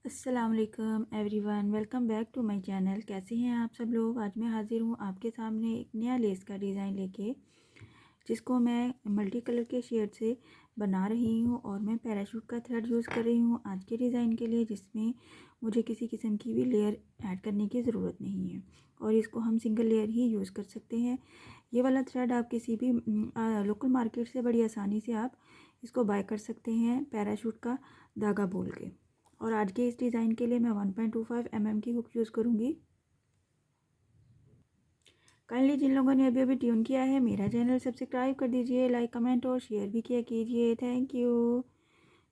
अस्सलाम वालेकुम everyone, welcome back to my channel. कैसे हैं आप सब लोग। आज मैं हाज़िर हूँ आपके सामने एक नया लेस का डिज़ाइन लेके, जिसको मैं मल्टी कलर के शेड से बना रही हूँ और मैं पैराशूट का थ्रेड यूज़ कर रही हूँ आज के डिज़ाइन के लिए, जिसमें मुझे किसी किस्म की भी लेयर ऐड करने की ज़रूरत नहीं है और इसको हम सिंगल लेयर ही यूज़ कर सकते हैं। ये वाला थ्रेड आप किसी भी लोकल मार्केट से बड़ी आसानी से आप इसको बाय कर सकते हैं पैराशूट का धागा बोल के। और आज के इस डिज़ाइन के लिए मैं 1.25 mm की हुक यूज़ करूँगी। काइंडली जिन लोगों ने अभी अभी ट्यून किया है मेरा चैनल सब्सक्राइब कर दीजिए, लाइक कमेंट और शेयर भी किया कीजिए। Thank you.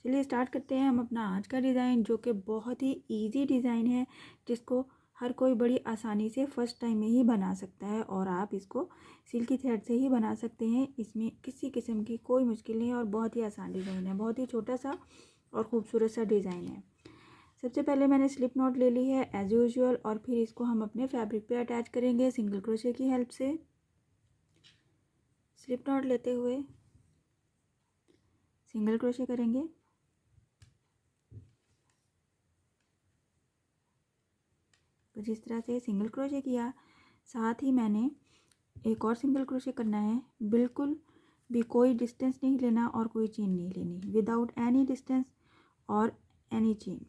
चलिए स्टार्ट करते हैं हम अपना आज का डिज़ाइन, जो कि बहुत ही इजी डिज़ाइन है, जिसको हर कोई बड़ी आसानी से फर्स्ट टाइम में ही बना सकता है और आप इसको सिल्की थ्रेड से ही बना सकते हैं। इसमें किसी किस्म की कोई मुश्किल नहीं है और बहुत ही आसान डिज़ाइन है, बहुत ही छोटा सा और ख़ूबसूरत सा डिज़ाइन है। सबसे पहले मैंने स्लिप नॉट ले ली है एज यूजुअल और फिर इसको हम अपने फैब्रिक पे अटैच करेंगे सिंगल क्रोशे की हेल्प से। स्लिप नॉट लेते हुए सिंगल क्रोशे करेंगे। तो जिस तरह से सिंगल क्रोशे किया, साथ ही मैंने एक और सिंगल क्रोशे करना है। बिल्कुल भी कोई डिस्टेंस नहीं लेना और कोई चेन नहीं लेनी, विदाउट एनी डिस्टेंस और एनी चेन।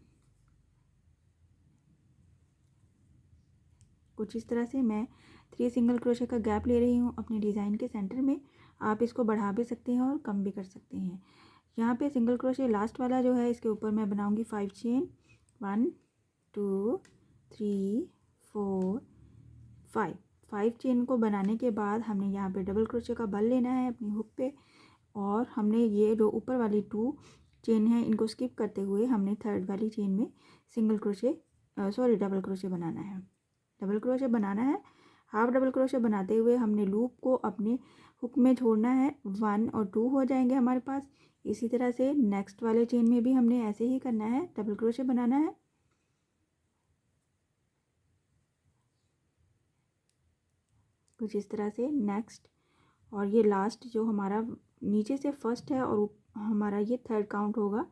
कुछ इस तरह से मैं 3 सिंगल क्रोशे का गैप ले रही हूँ अपने डिज़ाइन के सेंटर में। आप इसको बढ़ा भी सकते हैं और कम भी कर सकते हैं। यहाँ पे सिंगल क्रोशे लास्ट वाला जो है, इसके ऊपर मैं बनाऊँगी 5 चेन। 1 2 3 4 5 चेन को बनाने के बाद हमने यहाँ पे डबल क्रोशे का बल लेना है अपनी हुक पे और हमने ये जो ऊपर वाली 2 चेन है इनको स्किप करते हुए हमने थर्ड वाली चेन में सिंगल क्रोशे डबल क्रोशे बनाना है। डबल क्रोशे बनाना है। हाफ डबल क्रोशे बनाते हुए हमने लूप को अपने हुक में छोड़ना है। 1 और 2 हो जाएंगे हमारे पास। इसी तरह से नेक्स्ट वाले चेन में भी हमने ऐसे ही करना है, डबल क्रोशे बनाना है। कुछ इस तरह से नेक्स्ट, और ये लास्ट जो हमारा नीचे से फर्स्ट है और हमारा ये थर्ड काउंट होगा,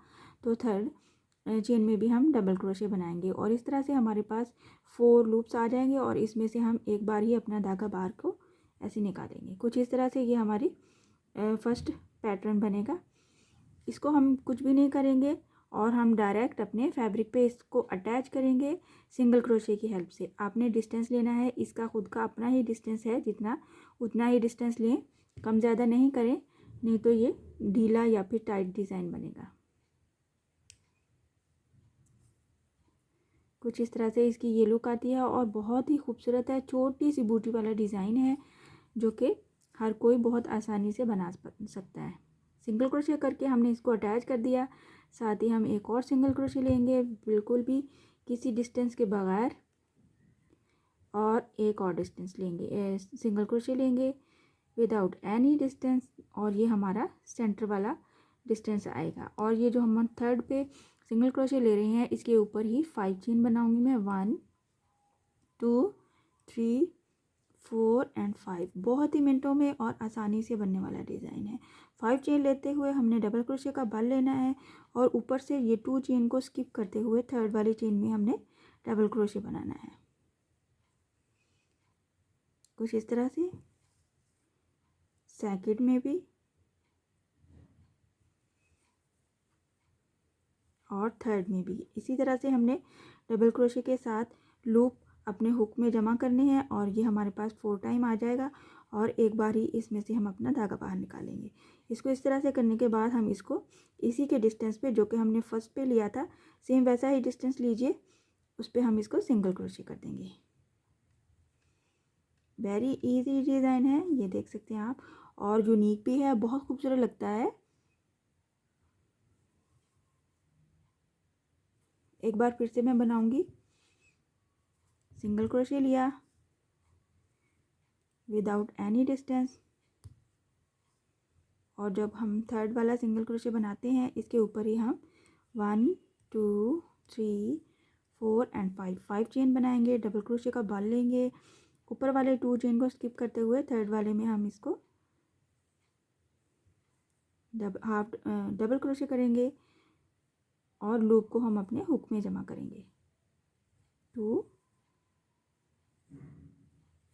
तो थर्ड चेन में भी हम डबल क्रोशे बनाएंगे और इस तरह से हमारे पास 4 लूप्स आ जाएंगे और इसमें से हम एक बार ही अपना धागा बाहर को ऐसे निकालेंगे। कुछ इस तरह से ये हमारी फर्स्ट पैटर्न बनेगा। इसको हम कुछ भी नहीं करेंगे और हम डायरेक्ट अपने फैब्रिक पे इसको अटैच करेंगे सिंगल क्रोशे की हेल्प से। आपने डिस्टेंस लेना है, इसका खुद का अपना ही डिस्टेंस है, जितना उतना ही डिस्टेंस लें, कम ज़्यादा नहीं करें, नहीं तो ये ढीला या फिर टाइट डिज़ाइन बनेगा। कुछ इस तरह से इसकी ये लुक आती है और बहुत ही खूबसूरत है। छोटी सी बूटी वाला डिज़ाइन है जो कि हर कोई बहुत आसानी से बना सकता है। सिंगल क्रोशे करके हमने इसको अटैच कर दिया। साथ ही हम एक और सिंगल क्रोशे लेंगे बिल्कुल भी किसी डिस्टेंस के बगैर और एक और डिस्टेंस लेंगे, सिंगल क्रोशे लेंगे विदाउट एनी डिस्टेंस और ये हमारा सेंटर वाला डिस्टेंस आएगा। और ये जो हम थर्ड पे सिंगल क्रोशे ले रहे हैं इसके ऊपर ही 5 चेन बनाऊंगी मैं। 1 2 3 4 एंड 5। बहुत ही मिनटों में और आसानी से बनने वाला डिज़ाइन है। 5 चेन लेते हुए हमने डबल क्रोशे का बल लेना है और ऊपर से ये 2 चेन को स्किप करते हुए थर्ड वाली चेन में हमने डबल क्रोशे बनाना है। कुछ इस तरह से सेकंड में भी और थर्ड में भी इसी तरह से हमने डबल क्रोशे के साथ लूप अपने हुक में जमा करने हैं और ये हमारे पास 4 टाइम आ जाएगा और एक बार ही इसमें से हम अपना धागा बाहर निकालेंगे। इसको इस तरह से करने के बाद हम इसको इसी के डिस्टेंस पे जो कि हमने फर्स्ट पे लिया था, सेम वैसा ही डिस्टेंस लीजिए, उस पर हम इसको सिंगल क्रोशे कर देंगे। वेरी इजी डिज़ाइन है, ये देख सकते हैं आप, और यूनिक भी है, बहुत खूबसूरत लगता है। एक बार फिर से मैं बनाऊंगी। सिंगल क्रोशे लिया विदाउट एनी डिस्टेंस और जब हम थर्ड वाला सिंगल क्रोशे बनाते हैं इसके ऊपर ही हम 1 2 3 4 एंड 5 चेन बनाएंगे। डबल क्रोशे का बल लेंगे, ऊपर वाले 2 चेन को स्किप करते हुए थर्ड वाले में हम इसको डबल क्रोशे करेंगे और लूप को हम अपने हुक में जमा करेंगे 2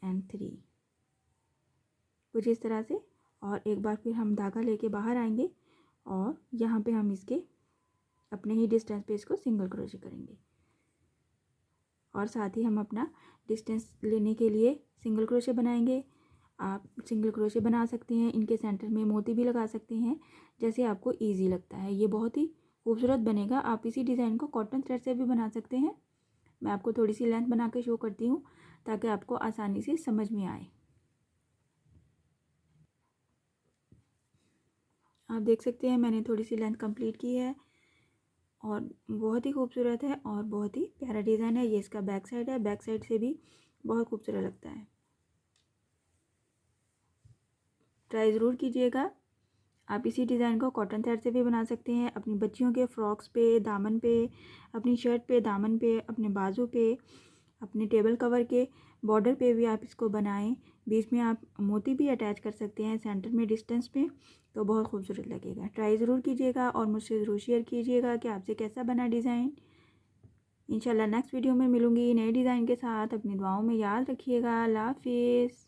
and 3 कुछ इस तरह से। और एक बार फिर हम धागा लेके बाहर आएंगे और यहाँ पे हम इसके अपने ही डिस्टेंस पे इसको सिंगल क्रोशे करेंगे और साथ ही हम अपना डिस्टेंस लेने के लिए सिंगल क्रोशे बनाएंगे। आप सिंगल क्रोशे बना सकते हैं, इनके सेंटर में मोती भी लगा सकते हैं, जैसे आपको इजी लगता है। ये बहुत ही खूबसूरत बनेगा। आप इसी डिज़ाइन को कॉटन थ्रेड से भी बना सकते हैं। मैं आपको थोड़ी सी लेंथ बना के शो करती हूँ ताकि आपको आसानी से समझ में आए। आप देख सकते हैं मैंने थोड़ी सी लेंथ कंप्लीट की है और बहुत ही खूबसूरत है और बहुत ही प्यारा डिज़ाइन है। ये इसका बैक साइड है, बैक साइड से भी बहुत खूबसूरत लगता है। ट्राई ज़रूर कीजिएगा। आप इसी डिज़ाइन को कॉटन थ्रेड से भी बना सकते हैं, अपनी बच्चियों के फ्रॉक्स पे, दामन पे, अपनी शर्ट पे, दामन पे, अपने बाजू पे, अपने टेबल कवर के बॉर्डर पे भी आप इसको बनाएं। बीच में आप मोती भी अटैच कर सकते हैं सेंटर में डिस्टेंस पे, तो बहुत खूबसूरत लगेगा। ट्राई ज़रूर कीजिएगा और मुझसे ज़रूर शेयर कीजिएगा कि आपसे कैसा बना डिज़ाइन। इंशाल्लाह नेक्स्ट वीडियो में मिलूँगी नए डिज़ाइन के साथ। अपनी दुआओं में याद रखिएगा। अल्लाह हाफिज़।